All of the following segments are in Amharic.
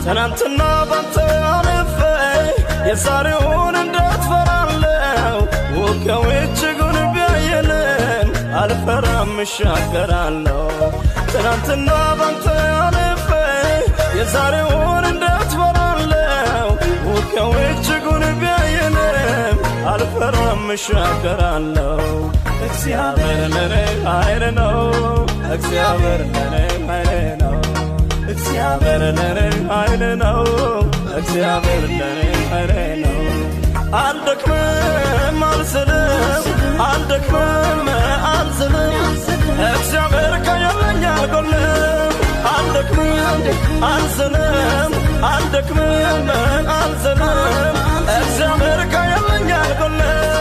ትናንትና ባንተ አልፌ የዛሬውን እንዴት ፈራለሁ ውጊያው እጅጉን ቢያየንም አልፈራም እሻገራለሁ ትናንትና ባንተ አልፌ የዛሬውን እንዴት ፈራለሁ ውጊያው እጅጉን ቢያየንም አልፈራም እሻገራለሁ እግዚአብሔር ለኔ ኃይል ነው እግዚአብሔር ለኔ ኃይል ነው እግዚአብሔር ለኔ ኃይል ነው እግዚአብሔር ለኔ ኃይል ነው አልደክምም አልዝልም አልደክምም አልዝልም እግዚአብሔር ከየለኝ አልጎልም አልደክምም አልዝልም አልደክምም አልዝልም እግዚአብሔር ከየለኝ አልጎልም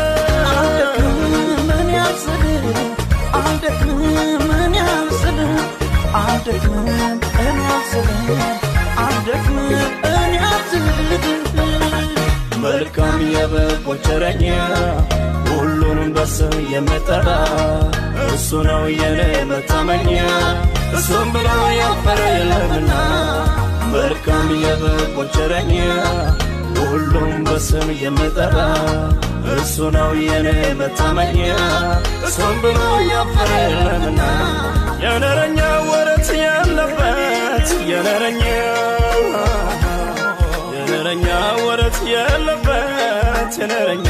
መልካም የበጎች እረኛ ሁሉንም በስም የሚጠራ እሱ ነው የኔ መታመኛ እሱም ብሎ ያፈረ የለምና መልካም የበጎች እረኛ ሁሉም በስም የሚጠራ እሱ ነው የኔ መታመኛ እሱም ብሎ ያፈረ የለምና የነረኛ ወረት ያለበት የነረኛ ወረት ያለበት የነረኛ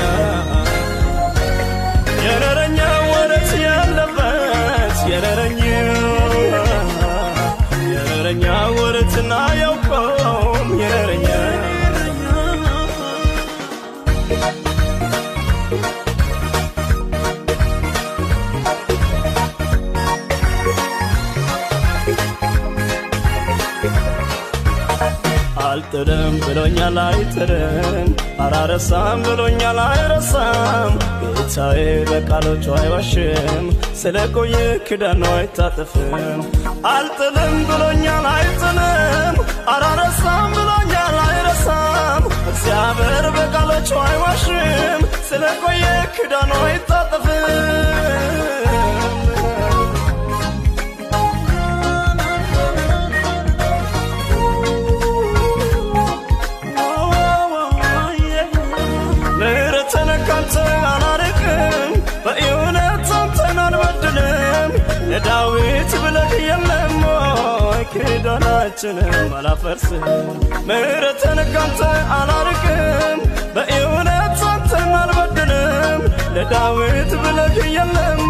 ወረት ያለበት የነረኛ ወረትና ያውቆም የነረኛ አልጥልም ብሎኛል አይጥልም አላረሳም ብሎኛል አይረሳም ጌታዬ በቃሎቹ አይዋሽም ስለቆየ ኪዳኑ አይታጠፍም አልጥልም ብሎኛል አይጥልም አላረሳም ብሎኛል አይረሳም እግዚአብሔር በቃሎቹ አይዋሽም ስለቆየ ኪዳኑ አይታጠፍም ዳዊት ብለህ የለም ወይ ኪዳናችንን አላፈርስም ምሕረትን ካንተ አላርቅም በእውነት አንተን አልበድልም ለዳዊት ብለህ የለም